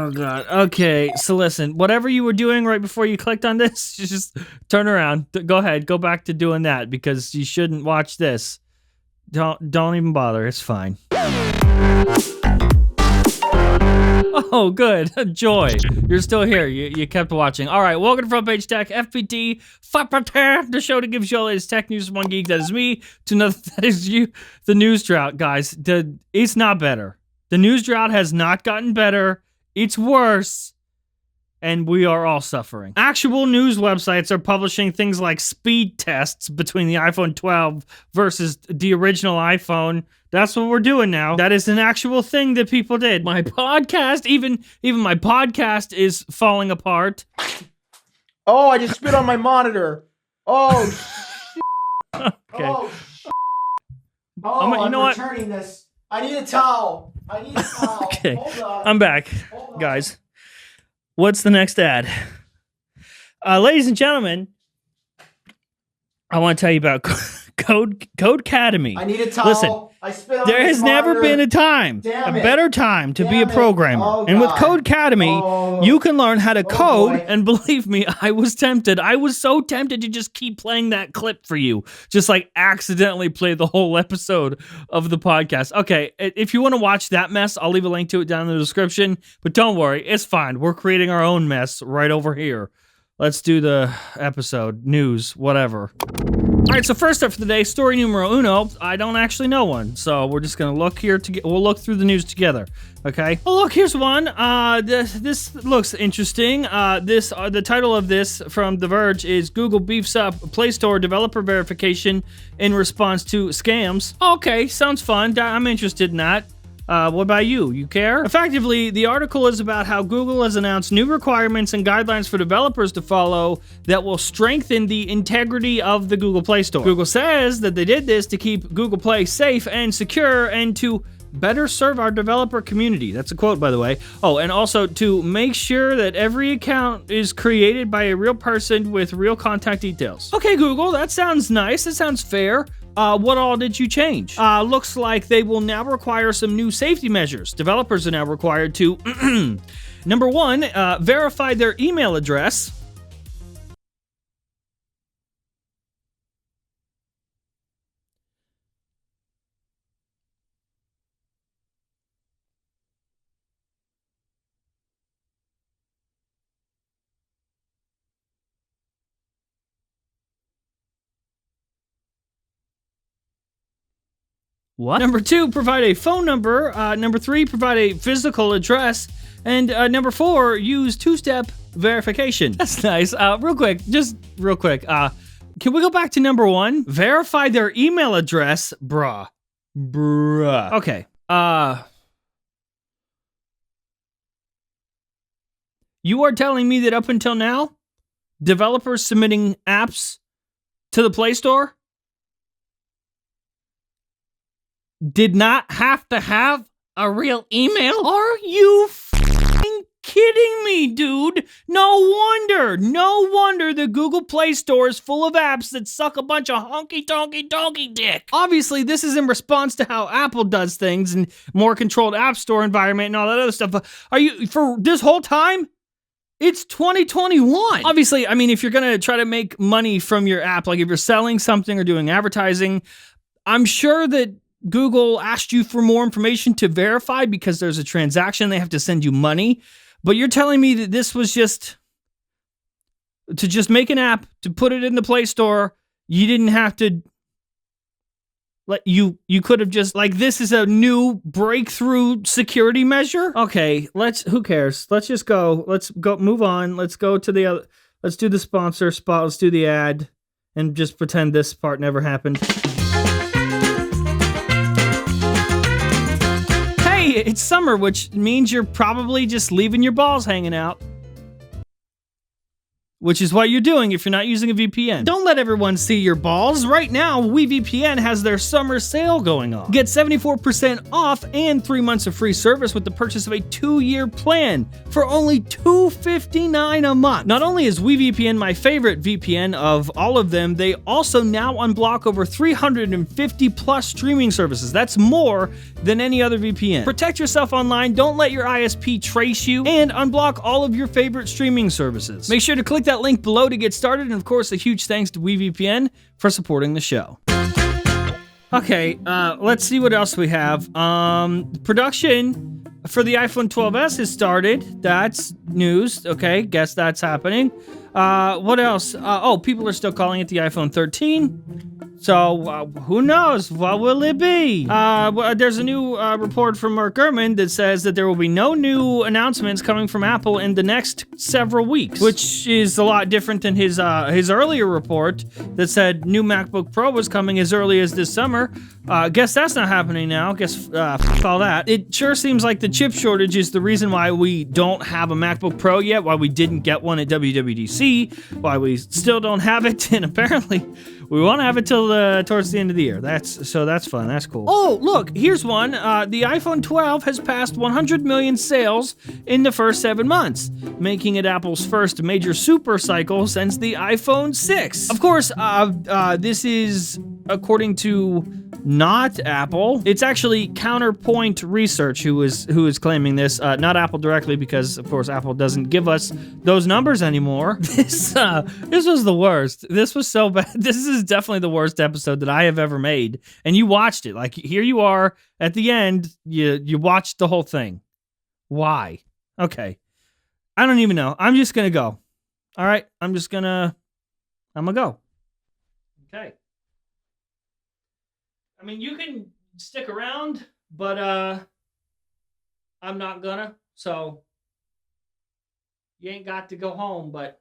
Oh god. Okay, so listen, whatever you were doing right before you clicked on this, just turn around. Go ahead, go back to doing that because you shouldn't watch this. Don't even bother. It's fine. Oh, good. Joy. You're still here. You kept watching. All right, welcome to Front Page Tech, FPT, the show that gives you all the latest tech news from one geek. That is me. To another, that is you. The news drought, guys. It's not better. The news drought has not gotten better. It's worse. And we are all suffering. Actual news websites are publishing things like speed tests between the iPhone 12 versus the original iPhone. That's what we're doing now. That is an actual thing that people did. My podcast, even my podcast is falling apart. Oh, I just spit on my monitor. Oh, shit. Okay. Oh, shit. Oh, you I'm know returning this. I need a towel. Okay, Hold on. I'm back, Hold on. guys. What's the next ad? Ladies and gentlemen, I want to tell you about Codecademy. I need a towel. Listen, I spit on there this has never monitor. been a Damn it. better time to be a Damn it. programmer. Oh, and with God. Codecademy, you can learn how to code. boy. And believe me, I was tempted. I was so tempted to just keep playing that clip for you. Just like accidentally play the whole episode of the podcast. Okay, if you want to watch that mess, I'll leave a link to it down in the description. But don't worry, it's fine. We're creating our own mess right over here. Let's do the episode, news, whatever. All right, so first up for the day, story numero uno. I don't actually know one, so we're just gonna look here. We'll look through the news together, okay? Oh, look, here's one. This looks interesting. The title of this from The Verge is Google beefs up Play Store developer verification in response to scams. Okay, sounds fun. I'm interested in that. What about you? You care? Effectively, the article is about how Google has announced new requirements and guidelines for developers to follow that will strengthen the integrity of the Google Play Store. Google says that they did this to keep Google Play safe and secure and to better serve our developer community. That's a quote, by the way. Oh, and also to make sure that every account is created by a real person with real contact details. Okay, Google, that sounds nice. That sounds fair. What all did you change? Looks like they will now require some new safety measures. Developers are now required to, number one, verify their email address. What? Number two, provide a phone number. Number three, provide a physical address. And number four, use two-step verification. That's nice. Real quick. Can we go back to number one? Verify their email address, bruh. Okay. You are telling me that up until now, developers submitting apps to the Play Store did not have to have a real email? Are you f***ing kidding me, dude? No wonder the Google Play Store is full of apps that suck a bunch of honky-tonky-donkey dick. Obviously, this is in response to how Apple does things and more controlled app store environment and all that other stuff. But are you, for this whole time? It's 2021. Obviously, I mean, if you're gonna try to make money from your app, like if you're selling something or doing advertising, I'm sure that Google asked you for more information to verify because there's a transaction, they have to send you money. But you're telling me that this was just to just make an app, to put it in the Play Store, you didn't have to, like, you could have just, like, this is a new breakthrough security measure? Okay, who cares? Let's go, move on. Let's go to the other, let's do the sponsor spot, let's do the ad, and just pretend this part never happened. It's summer, which means you're probably just leaving your balls hanging out. which is what you're doing if you're not using a VPN. Don't let everyone see your balls. Right now, WeVPN has their summer sale going on. Get 74% off and 3 months of free service with the purchase of a 2-year plan for only $259 a month. Not only is WeVPN my favorite VPN of all of them, they also now unblock over 350 plus streaming services. That's more than any other VPN. Protect yourself online, don't let your ISP trace you, and unblock all of your favorite streaming services. Make sure to click that link below to get started, and of course, a huge thanks to WeVPN for supporting the show. Okay, let's see what else we have. Production for the iPhone 12s has started. That's news. Okay, guess that's happening. What else? People are still calling it the iPhone 13. So, who knows? What will it be? There's a new report from Mark Gurman that says that there will be no new announcements coming from Apple in the next several weeks, which is a lot different than his earlier report that said new MacBook Pro was coming as early as this summer. Guess that's not happening now. Guess f all that. It sure seems like the chip shortage is the reason why we don't have a MacBook Pro yet, why we didn't get one at WWDC, why we still don't have it, and apparently we won't have it till towards the end of the year. That's fun. That's cool. Oh, look, here's one. The iPhone 12 has passed 100 million sales in the first 7 months, making it Apple's first major super cycle since the iPhone 6. Of course, this is according to not Apple. It's actually Counterpoint Research who is claiming this, not Apple directly, because of course Apple doesn't give us those numbers anymore. This was the worst. This was so bad. This is definitely the worst episode that I have ever made. And you watched it. Like, here you are at the end. You watched the whole thing. Why? Okay. I don't even know. I'm just gonna go. All right. I'm gonna go. Okay. I mean, you can stick around, but I'm not gonna. So you ain't got to go home, but